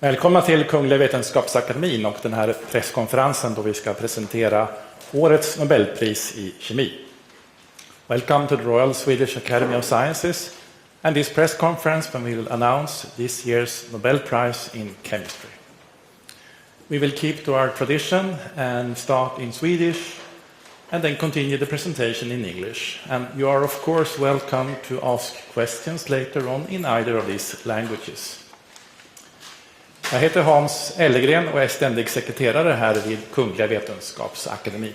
Välkomna till Kungliga Vetenskapsakademin och den här presskonferensen då vi ska presentera årets Nobelpris i kemi. Welcome to the Royal Swedish Academy of Sciences and this press conference when we will announce this year's Nobel Prize in Chemistry. We will keep to our tradition and start in Swedish and then continue the presentation in English. And you are of course welcome to ask questions later on in either of these languages. Jag heter Hans Ellegren och är ständig sekreterare här vid Kungliga Vetenskapsakademin.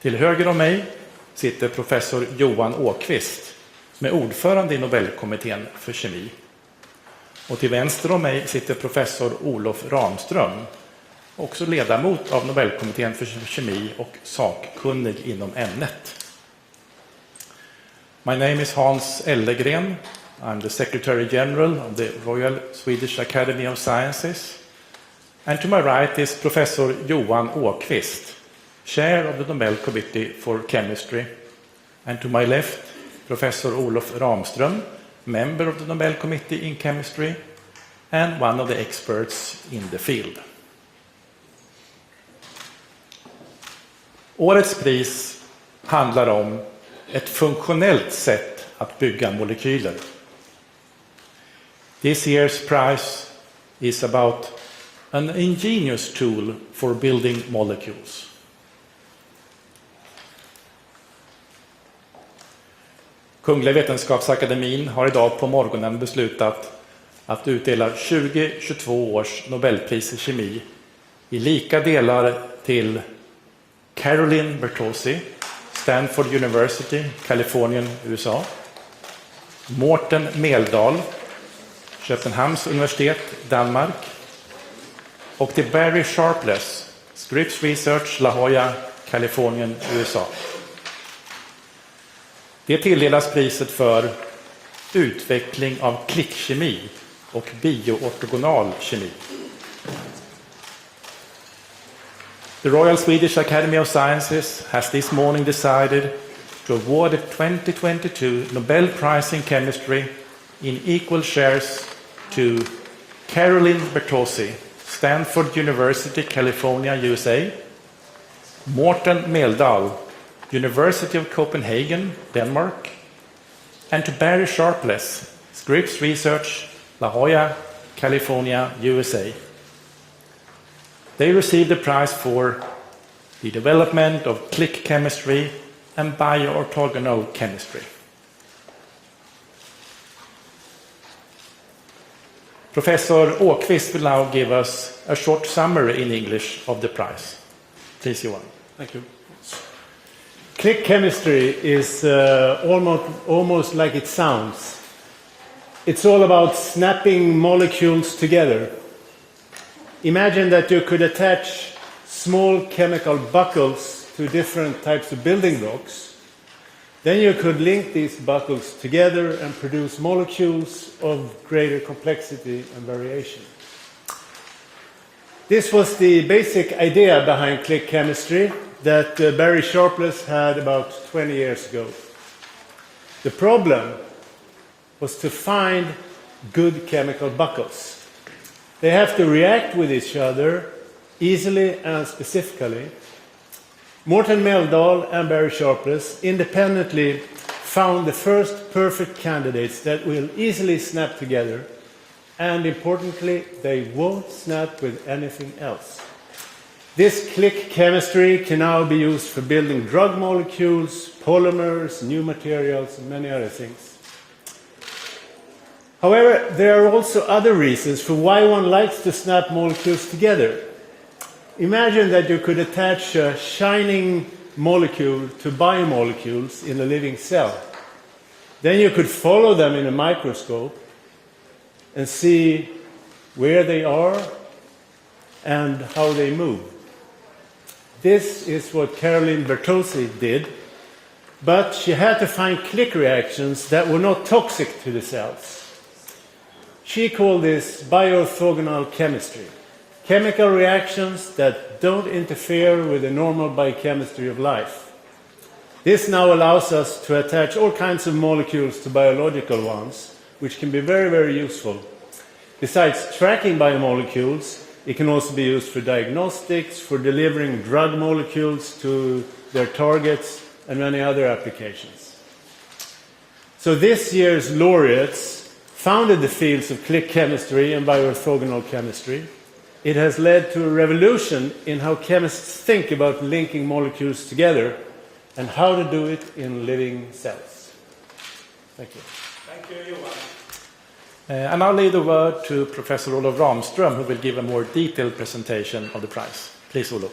Till höger om mig sitter professor Johan Åkvist som är ordförande i Nobelkommittén för kemi. Och till vänster om mig sitter professor Olof Ramström, också ledamot av Nobelkommittén för kemi och sakkunnig inom ämnet. My name is Hans Ellegren. I'm the Secretary General of the Royal Swedish Academy of Sciences. And to my right is Professor Johan Åkvist, Chair of the Nobel Committee for Chemistry. And to my left, Professor Olof Ramström, Member of the Nobel Committee in Chemistry and one of the experts in the field. Årets pris handlar om ett funktionellt sätt att bygga molekyler. This year's prize is about an ingenious tool for building molecules. Kungliga Vetenskapsakademin har idag på morgonen beslutat att utdela 2022 års Nobelpris i kemi i lika delar till Caroline Bertozzi, Stanford University, Kalifornien, USA, Morten Meldal, Köpenhamns universitet, Danmark, och till Barry Sharpless, Scripps Research, La Jolla, Kalifornien, USA. Det tilldelas priset för utveckling av klickkemi och biortogonal kemi. The Royal Swedish Academy of Sciences has this morning decided to award the 2022 Nobel Prize in Chemistry in equal shares to Caroline Bertozzi, Stanford University, California, USA, Morten Meldal, University of Copenhagen, Denmark, and to Barry Sharpless, Scripps Research, La Jolla, California, USA. They received the prize for the development of click chemistry and biorthogonal chemistry. Professor Åkvist will now give us a short summary in English of the prize. Please, Johan. Thank you. Click chemistry is almost like it sounds. It's all about snapping molecules together. Imagine that you could attach small chemical buckles to different types of building blocks. Then you could link these buckles together and produce molecules of greater complexity and variation. This was the basic idea behind click chemistry that Barry Sharpless had about 20 years ago. The problem was to find good chemical buckles. They have to react with each other easily and specifically. Morten Meldal and Barry Sharpless independently found the first perfect candidates that will easily snap together, and importantly, they won't snap with anything else. This click chemistry can now be used for building drug molecules, polymers, new materials, and many other things. However, there are also other reasons for why one likes to snap molecules together. Imagine that you could attach a shining molecule to biomolecules in a living cell. Then you could follow them in a microscope and see where they are and how they move. This is what Caroline Bertozzi did, but she had to find click reactions that were not toxic to the cells. She called this biorthogonal chemistry. Chemical reactions that don't interfere with the normal biochemistry of life. This now allows us to attach all kinds of molecules to biological ones, which can be very, very useful. Besides tracking biomolecules, it can also be used for diagnostics, for delivering drug molecules to their targets, and many other applications. So this year's laureates founded the fields of click chemistry and bioorthogonal chemistry. It has led to a revolution in how chemists think about linking molecules together and how to do it in living cells. Thank you. Thank you, Johan. And I'll leave the word to Professor Olof Ramström, who will give a more detailed presentation of the prize. Please, Olof.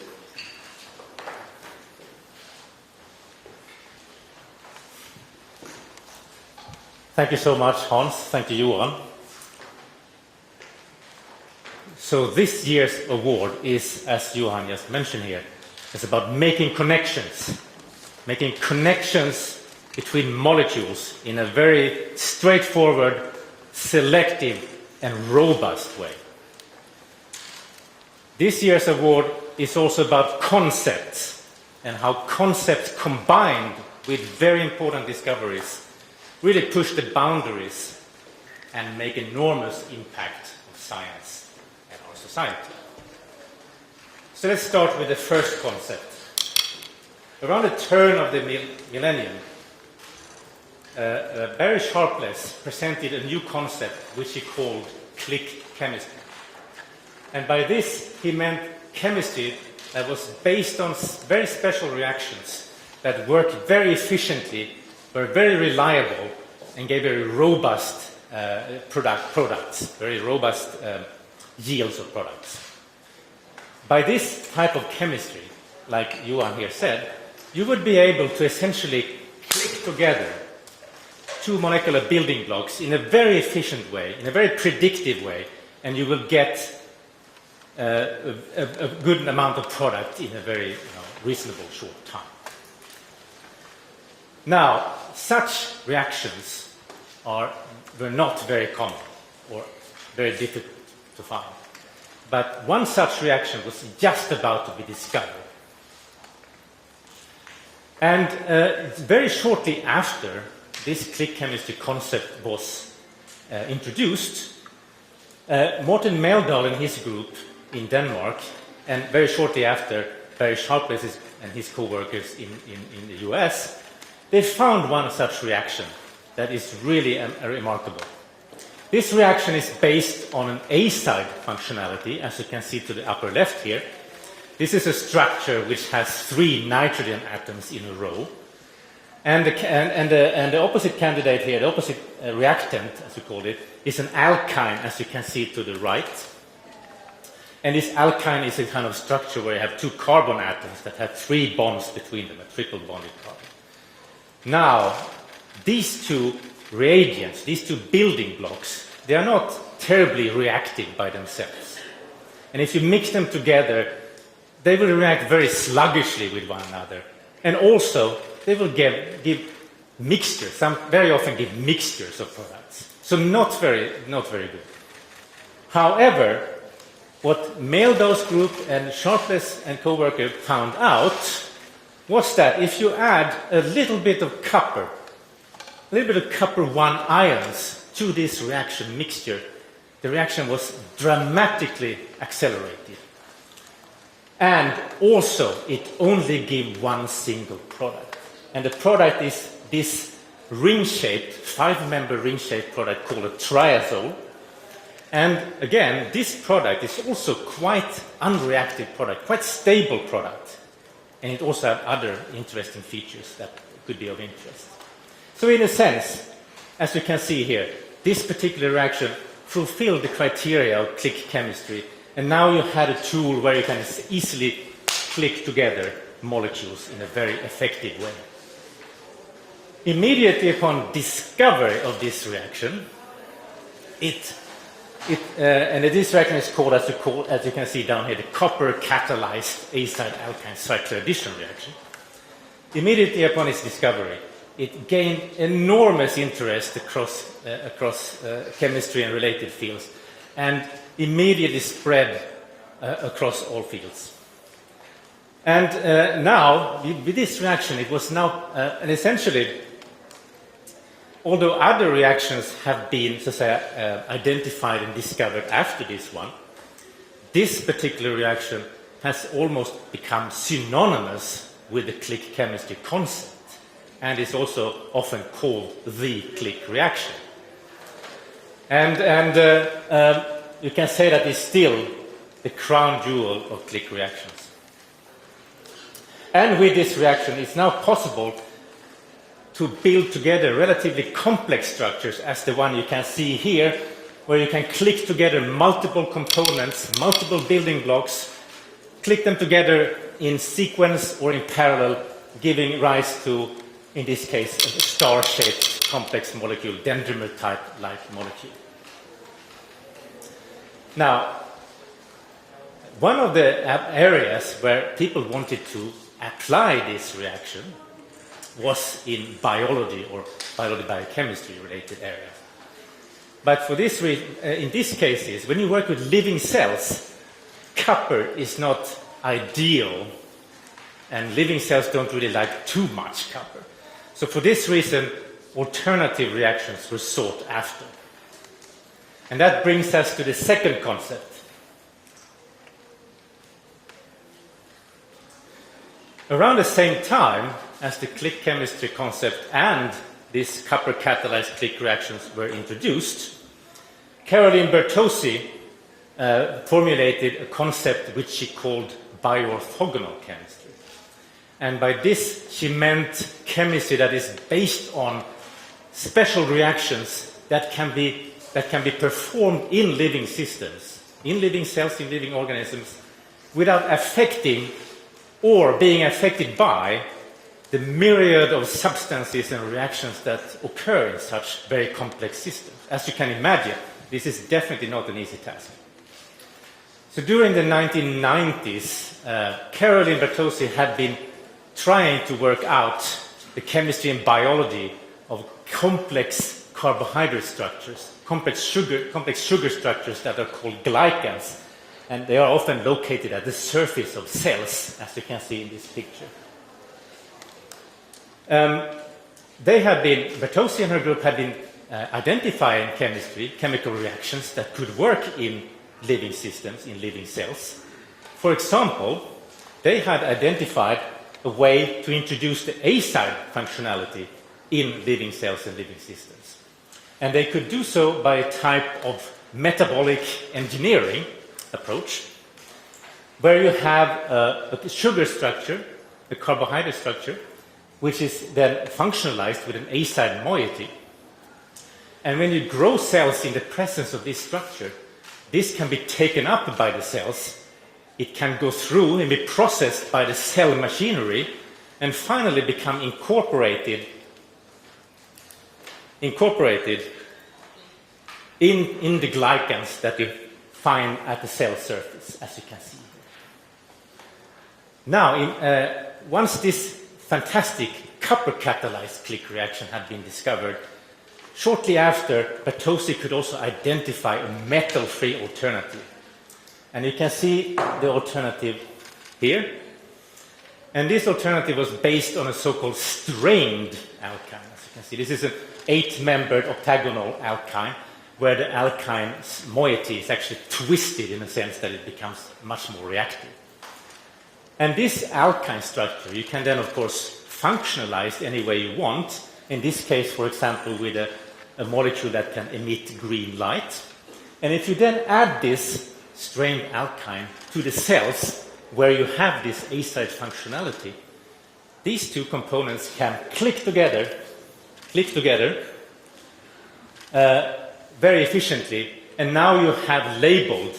Thank you so much, Hans. Thank you, Johan. So this year's award is, as Johan just mentioned here, it's about making connections between molecules in a very straightforward, selective, and robust way. This year's award is also about concepts and how concepts combined with very important discoveries really push the boundaries and make enormous impact of science and our society. So let's start with the first concept. Around the turn of the millennium, Barry Sharpless presented a new concept which he called click chemistry. And by this he meant chemistry that was based on very special reactions that worked very efficiently, were very reliable, and gave very robust products, very robust yields of products. By this type of chemistry, like Johan here said, you would be able to essentially click together two molecular building blocks in a very efficient way, in a very predictive way, and you will get a good amount of product in a very reasonable short time. Now, such reactions were not very common or very difficult to find. But one such reaction was just about to be discovered. And very shortly after this click chemistry concept was introduced, Morten Meldal and his group in Denmark, and very shortly after, Barry Sharpless and his co-workers in the US, they found one such reaction that is really remarkable. This reaction is based on an A-side functionality, as you can see to the upper left here. This is a structure which has 3 nitrogen atoms in a row. And the opposite candidate here, the opposite reactant, as we call it, is an alkyne, as you can see to the right. And this alkyne is a kind of structure where you have 2 carbon atoms that have 3 bonds between them, a triple bonded carbon. Now, these 2 reagents, these 2 building blocks, they are not terribly reactive by themselves. And if you mix them together, they will react very sluggishly with one another. And also, they will give mixtures, very often give mixtures of products. So not very good. However, what Meldal's group and Sharpless and co-worker found out was that if you add a little bit of copper, a little bit of copper 1 ions to this reaction mixture, the reaction was dramatically accelerated. And also, it only gave one single product. And the product is this ring-shaped, 5-member ring-shaped product called a triazole. And again, this product is also quite unreactive product, quite stable product. And it also has other interesting features that could be of interest. So in a sense, as you can see here, this particular reaction fulfilled the criteria of click chemistry. And now you had a tool where you can easily click together molecules in a very effective way. Immediately upon discovery of this reaction, and this reaction is called, as you can see down here, the copper-catalyzed A-side alkyne cycloaddition reaction. Immediately upon its discovery, it gained enormous interest across chemistry and related fields, and immediately spread across all fields. And now, with this reaction, it was now essentially although other reactions have been, so to say, identified and discovered after this one, this particular reaction has almost become synonymous with the click chemistry concept and is also often called the click reaction. And you can say that it's still the crown jewel of click reactions. And with this reaction, it's now possible to build together relatively complex structures, as the one you can see here, where you can click together multiple components, multiple building blocks, click them together in sequence or in parallel, giving rise to, in this case, a star-shaped complex molecule, dendrimer-type-like molecule. Now, one of the areas where people wanted to apply this reaction was in biology or biochemistry related areas. But for this reason, in these cases, when you work with living cells, copper is not ideal, and living cells don't really like too much copper. So for this reason, alternative reactions were sought after. And that brings us to the second concept. Around the same time as the click chemistry concept and these copper-catalyzed click reactions were introduced, Caroline Bertozzi formulated a concept which she called Biorthogonal Chemistry. And by this, she meant chemistry that is based on special reactions that can be performed in living systems, in living cells, in living organisms, without affecting or being affected by the myriad of substances and reactions that occur in such very complex systems. As you can imagine, this is definitely not an easy task. So during the 1990s, Caroline Bertozzi had been trying to work out the chemistry and biology of complex carbohydrate structures, complex sugar structures that are called glycans, and they are often located at the surface of cells, as you can see in this picture. Bertozzi and her group had been identifying chemical reactions that could work in living systems, in living cells. For example, they had identified a way to introduce the A-side functionality in living cells and living systems. And they could do so by a type of metabolic engineering approach, where you have a sugar structure, a carbohydrate structure, which is then functionalized with an A-side moiety. And when you grow cells in the presence of this structure, this can be taken up by the cells, it can go through and be processed by the cell machinery, and finally become incorporated in the glycans that you find at the cell surface, as you can see here. Now, once this fantastic copper-catalyzed click reaction had been discovered, shortly after, Bertozzi could also identify a metal-free alternative. And you can see the alternative here. And this alternative was based on a so-called strained alkyne. As you can see, this is an 8-membered octagonal alkyne, where the alkyne's moiety is actually twisted in a sense that it becomes much more reactive. And this alkyne structure, you can then, of course, functionalize any way you want. In this case, for example, with a molecule that can emit green light. And if you then add this strained alkyne to the cells where you have this A-side functionality, these two components can click together very efficiently, and now you have labeled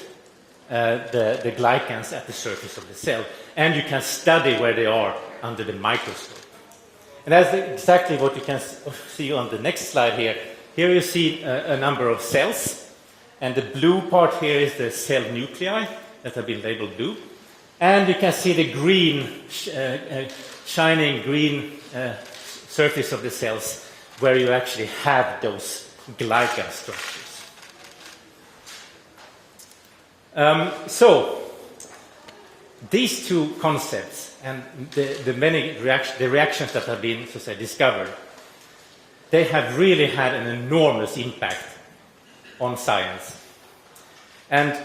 the glycans at the surface of the cell, and you can study where they are under the microscope. And that's exactly what you can see on the next slide here. Here you see a number of cells, and the blue part here is the cell nuclei that have been labeled blue. And you can see the green, shining green surface of the cells where you actually have those glycan structures. So, these two concepts and the reactions that have been, so to say, discovered they have really had an enormous impact on science. And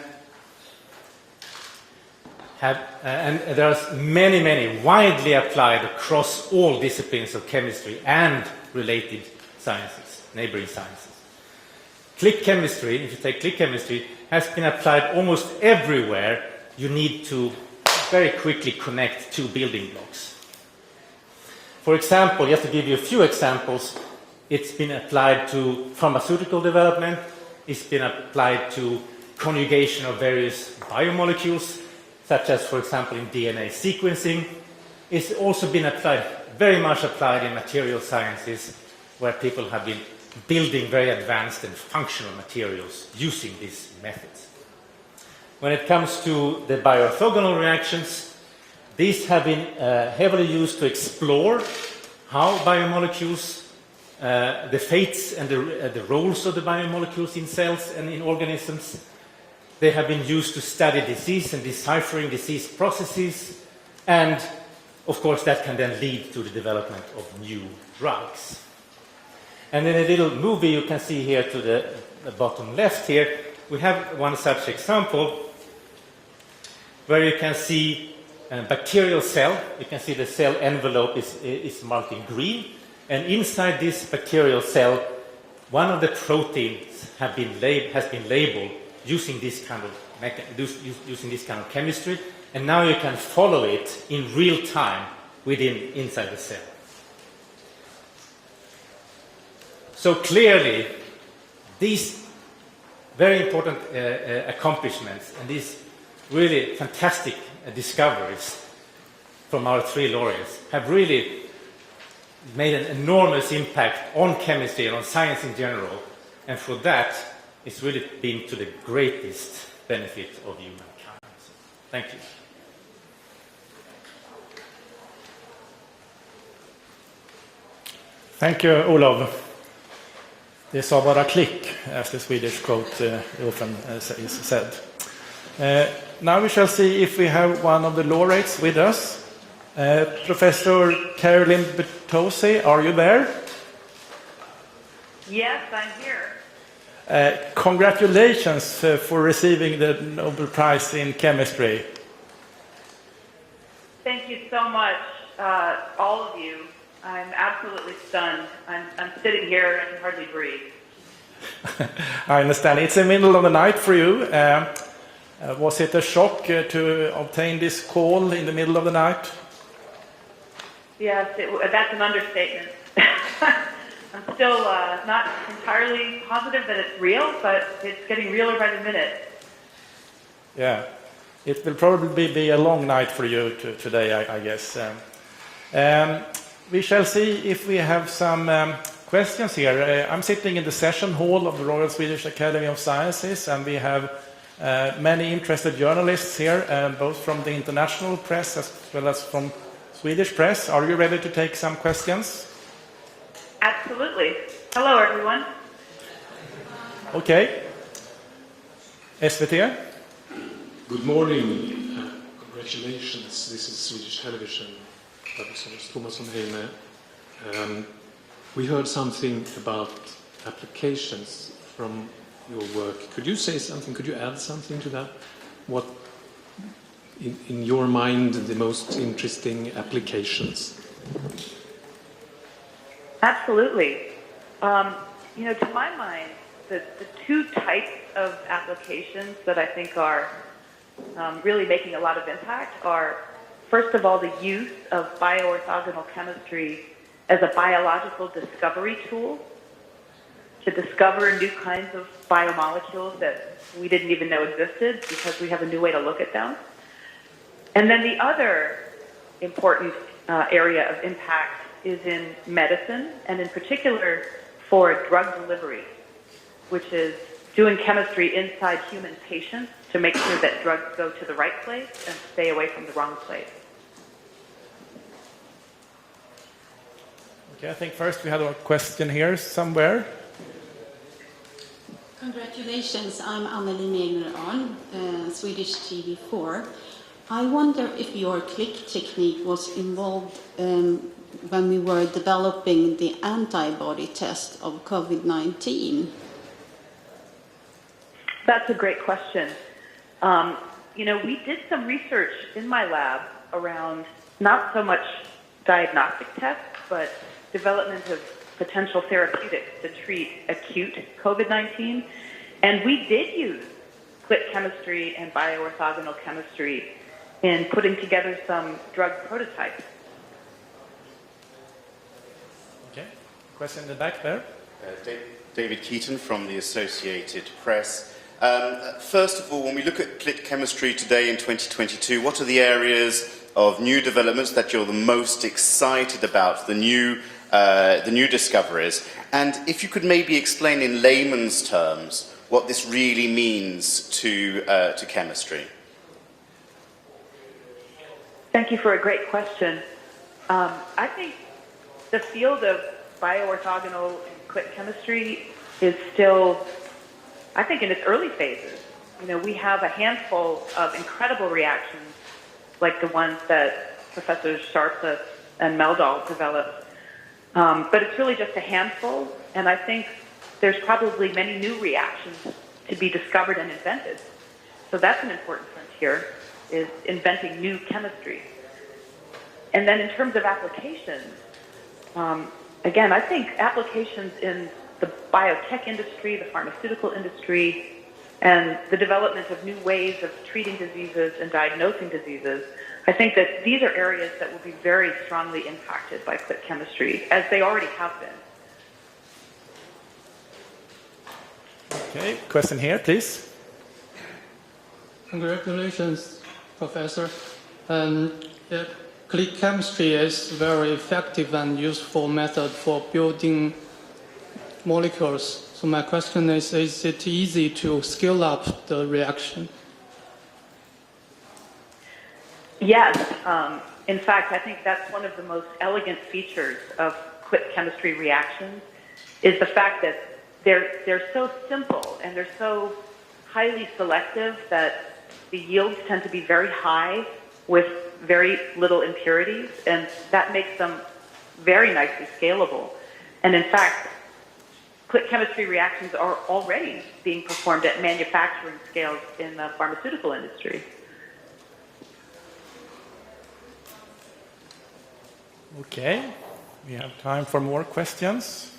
there are many widely applied across all disciplines of chemistry and related sciences, neighboring sciences. Click chemistry, if you take click chemistry, has been applied almost everywhere. You need to very quickly connect two building blocks. For example, just to give you a few examples, it's been applied to pharmaceutical development, it's been applied to conjugation of various biomolecules, such as, for example, in DNA sequencing. It's also been applied, very much applied in material sciences, where people have been building very advanced and functional materials using these methods. When it comes to the bioorthogonal reactions, these have been heavily used to explore how biomolecules, the fates and the roles of the biomolecules in cells and in organisms. They have been used to study disease and deciphering disease processes, and of course that can then lead to the development of new drugs. And in a little movie you can see here to the bottom left here, we have one such example where you can see a bacterial cell. You can see the cell envelope is marked in green, and inside this bacterial cell, one of the proteins has been labeled using this kind of chemistry, and now you can follow it in real time inside the cell. So clearly, these very important accomplishments and these really fantastic discoveries from our three laureates have really made an enormous impact on chemistry and on science in general, and for that it's really been to the greatest benefit of humankind. So, thank you. Thank you, Olof. Det sa bara klick, as the Swedish quote often is said. Now we shall see if we have one of the laureates with us. Professor Caroline Bertozzi, are you there? Yes, I'm here. Congratulations for receiving the Nobel Prize in Chemistry. Thank you so much, all of you. I'm absolutely stunned. I'm sitting here and can hardly breathe. I understand. It's the middle of the night for you. Was it a shock to obtain this call in the middle of the night? Yes, that's an understatement. I'm still not entirely positive that it's real, but it's getting realer by the minute. Yeah, it will probably be a long night for you today, I guess. We shall see if we have some questions here. I'm sitting in the session hall of the Royal Swedish Academy of Sciences, and we have many interested journalists here, both from the international press as well as from Swedish press. Are you ready to take some questions? Absolutely. Hello, everyone. Okay. SVT? Good morning. Congratulations. This is Swedish television. Thomas von Heine. We heard something about applications from your work. Could you say something? Could you add something to that? What, in your mind, the most interesting applications? Absolutely. To my mind, the two types of applications that I think are really making a lot of impact are, first of all, the use of bioorthogonal chemistry as a biological discovery tool to discover new kinds of biomolecules that we didn't even know existed because we have a new way to look at them. And then the other important area of impact is in medicine, and in particular for drug delivery, which is doing chemistry inside human patients to make sure that drugs go to the right place and stay away from the wrong place. Okay, I think first we had a question here somewhere. Congratulations, I'm Amelie Megner-Arn, Swedish TV4. I wonder if your click technique was involved when we were developing the antibody test of COVID-19? That's a great question. We did some research in my lab around not so much diagnostic tests, but development of potential therapeutics to treat acute COVID-19. And we did use click chemistry and bioorthogonal chemistry in putting together some drug prototypes. Okay, question in the back there. David Keaton from the Associated Press. First of all, when we look at click chemistry today in 2022, what are the areas of new developments that you're the most excited about, the new discoveries? And if you could maybe explain in layman's terms what this really means to chemistry. Thank you for a great question. I think the field of bioorthogonal and click chemistry is still, I think, in its early phases. We have a handful of incredible reactions like the ones that Professors Sharpless and Meldahl developed. But it's really just a handful, and I think there's probably many new reactions to be discovered and invented. So that's an important frontier, is inventing new chemistry. And then in terms of applications, again, I think applications in the biotech industry, the pharmaceutical industry, and the development of new ways of treating diseases and diagnosing diseases, I think that these are areas that will be very strongly impacted by click chemistry, as they already have been. Okay, question here, please. Congratulations, Professor. Click chemistry is a very effective and useful method for building molecules. So my question is it easy to scale up the reaction? Yes. In fact, I think that's one of the most elegant features of click chemistry reactions, is the fact that they're so simple and they're so highly selective that the yields tend to be very high with very little impurities, and that makes them very nicely scalable. And in fact, click chemistry reactions are already being performed at manufacturing scales in the pharmaceutical industry. Okay, we have time for more questions.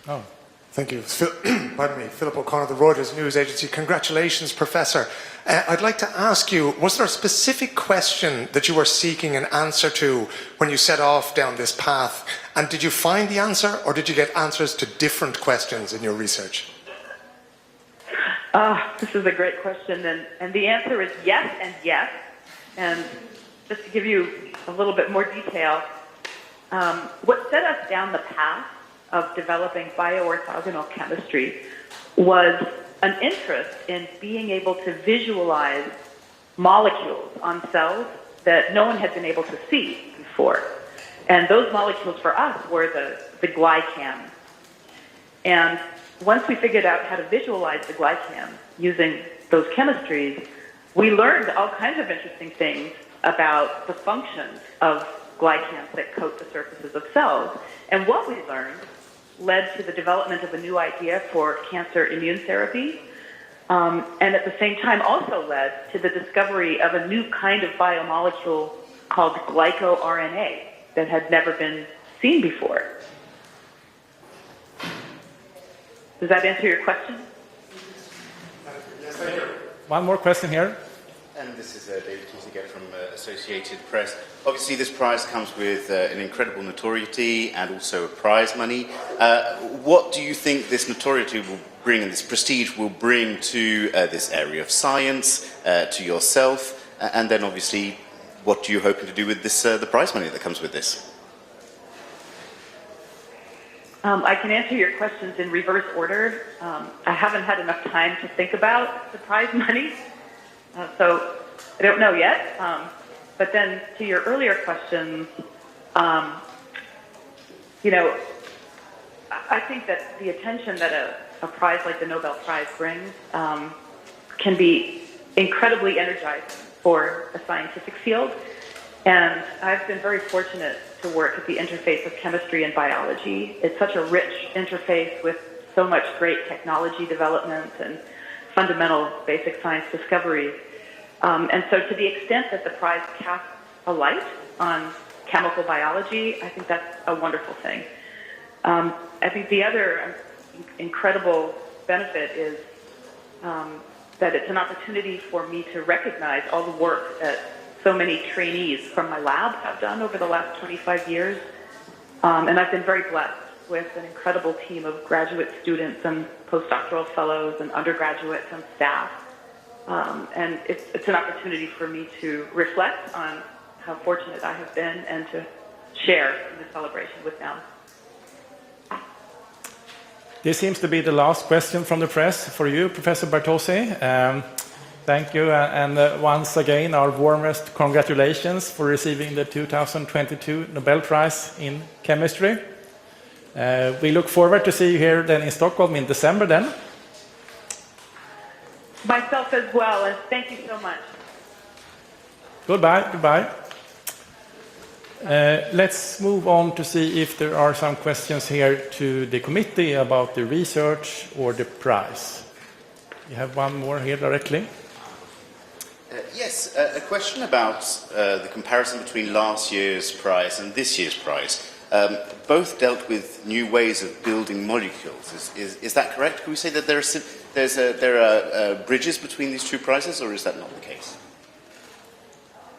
Oh. Thank you. Pardon me, Philip O'Connor, the Reuters News Agency. Congratulations, Professor. I'd like to ask you, was there a specific question that you were seeking an answer to when you set off down this path? And did you find the answer, or did you get answers to different questions in your research? This is a great question, and the answer is yes and yes. And just to give you a little bit more detail, what set us down the path of developing bioorthogonal chemistry was an interest in being able to visualize molecules on cells that no one had been able to see before. And those molecules for us were the glycans. And once we figured out how to visualize the glycans using those chemistries, we learned all kinds of interesting things about the functions of glycans that coat the surfaces of cells. And what we learned led to the development of a new idea for cancer immune therapy, and at the same time also led to the discovery of a new kind of biomolecule called glycoRNA that had never been seen before. Does that answer your question? Yes, thank you. One more question here. And this is David Keaton again from Associated Press. Obviously, this prize comes with an incredible notoriety and also prize money. What do you think this notoriety will bring and this prestige will bring to this area of science, to yourself, and then obviously, what are you hoping to do with this, the prize money that comes with this? I can answer your questions in reverse order. I haven't had enough time to think about the prize money. So I don't know yet. But then to your earlier questions, I think that the attention that a prize like the Nobel Prize brings can be incredibly energizing for a scientific field. And I've been very fortunate to work at the interface of chemistry and biology. It's such a rich interface with so much great technology development and fundamental basic science discoveries. And so to the extent that the prize casts a light on chemical biology, I think that's a wonderful thing. I think the other incredible benefit is that it's an opportunity for me to recognize all the work that so many trainees from my lab have done over the last 25 years. And I've been very blessed with an incredible team of graduate students and postdoctoral fellows and undergraduates and staff. And it's an opportunity for me to reflect on how fortunate I have been and to share in the celebration with them. This seems to be the last question from the press for you, Professor Bartosi. Thank you, and once again, our warmest congratulations for receiving the 2022 Nobel Prize in Chemistry. We look forward to see you here then in Stockholm in December then. Myself as well, and thank you so much. Goodbye, goodbye. Let's move on to see if there are some questions here to the committee about the research or the prize. You have one more here directly. Yes, a question about the comparison between last year's prize and this year's prize. Both dealt with new ways of building molecules. Is that correct? Can we say that there are bridges between these two prizes, or is that not the case?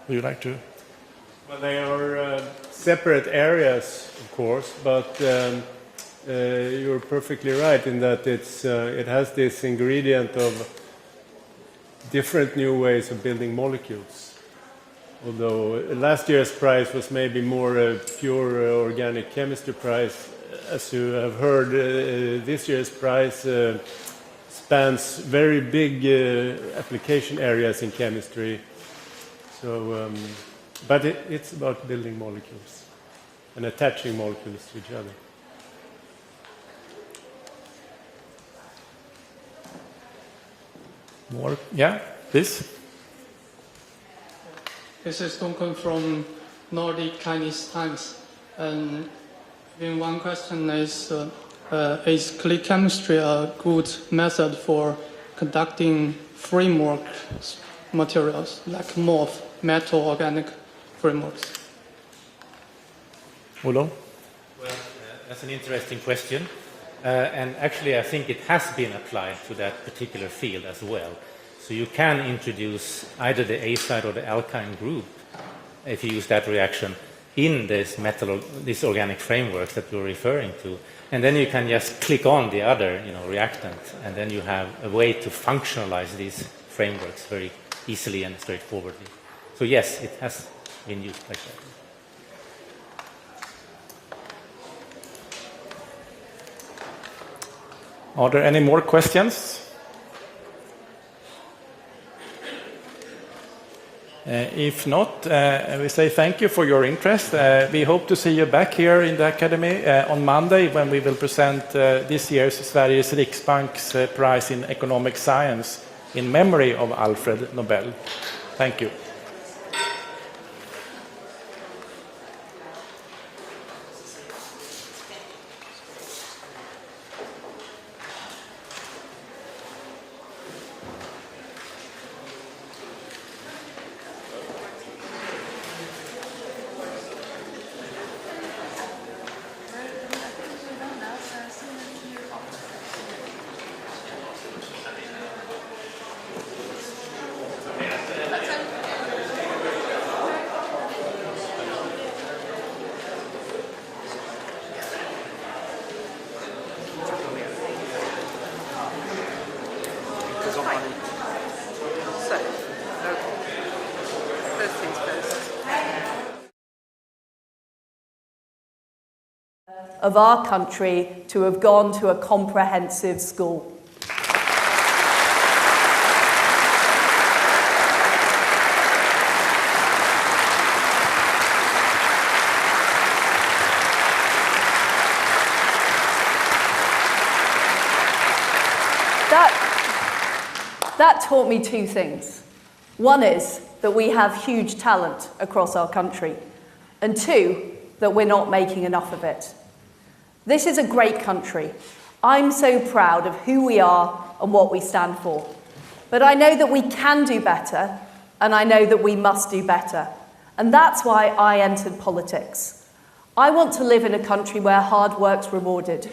Would you like to? Well, they are separate areas, of course, but you're perfectly right in that it has this ingredient of different new ways of building molecules. Although last year's prize was maybe more a pure organic chemistry prize, as you have heard, this year's prize spans very big application areas in chemistry. So, but it's about building molecules and attaching molecules to each other. More? Yeah, please. This is Duncan from Nordic Chinese Times. And one question is click chemistry a good method for conducting framework materials like MOF, metal organic frameworks? Olo? Well, that's an interesting question. And actually, I think it has been applied to that particular field as well. So you can introduce either the acide or the alkyne group, if you use that reaction, in this organic frameworks that you're referring to. And then you can just click on the other reactant, and then you have a way to functionalize these frameworks very easily and straightforwardly. So yes, it has been used like that. Are there any more questions? If not, we say thank you for your interest. We hope to see you back here in the Academy on Monday when we will present this year's Sveriges Riksbank's prize in economic science in memory of Alfred Nobel. Thank you. Of our country to have gone to a comprehensive school. That taught me two things. One is that we have huge talent across our country, and two, that we're not making enough of it. This is a great country. I'm so proud of who we are and what we stand for. But I know that we can do better, and I know that we must do better. And that's why I entered politics. I want to live in a country where hard work's rewarded,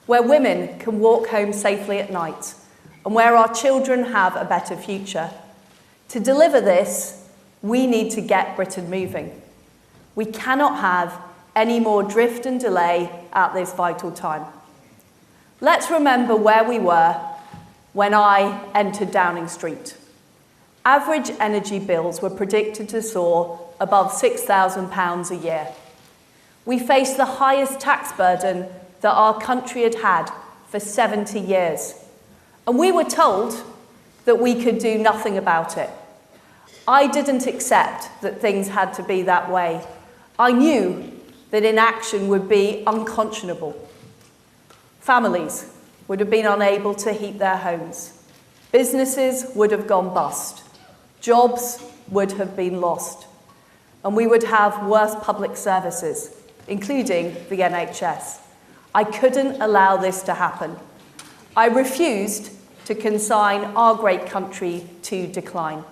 where women can walk home safely at night, and where our children have a better future. To deliver this, we need to get Britain moving. We cannot have any more drift and delay at this vital time. Let's remember where we were when I entered Downing Street. Average energy bills were predicted to soar above £6,000 a year. We faced the highest tax burden that our country had had for 70 years. And we were told that we could do nothing about it. I didn't accept that things had to be that way. I knew that inaction would be unconscionable. Families would have been unable to heat their homes. Businesses would have gone bust. Jobs would have been lost. And we would have worse public services, including the NHS. I couldn't allow this to happen. I refused to consign our great country to decline.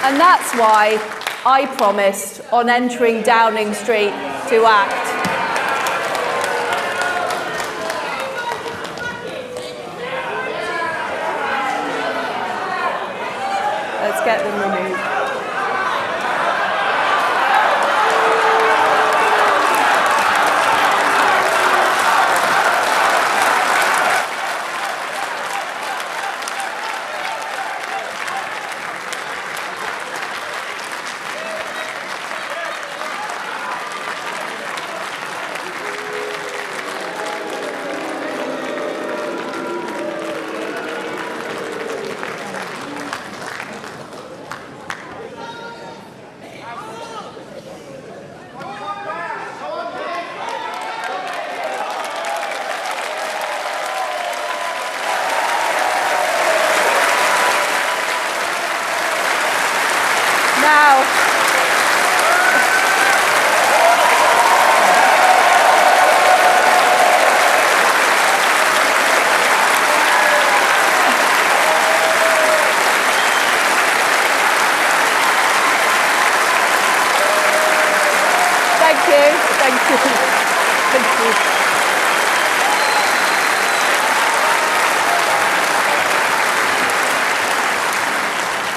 And that's why I promised on entering Downing Street to act. Let's get them removed.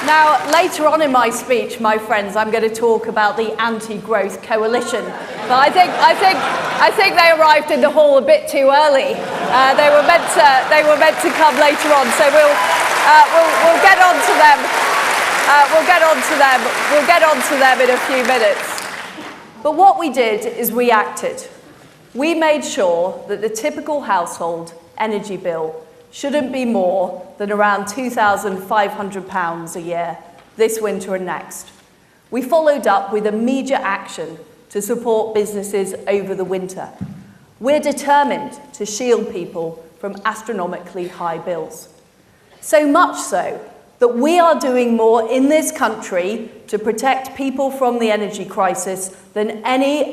Now, later on in my speech, my friends, I'm going to talk about the Anti-Growth Coalition. But I think they arrived in the hall a bit too early. They were meant to come later on, so we'll get on to them. We'll get on to them in a few minutes. But what we did is we acted. We made sure that the typical household energy bill shouldn't be more than around £2,500 a year this winter and next. We followed up with immediate action to support businesses over the winter. We're determined to shield people from astronomically high bills. So much so that we are doing more in this country to protect people from the energy crisis than any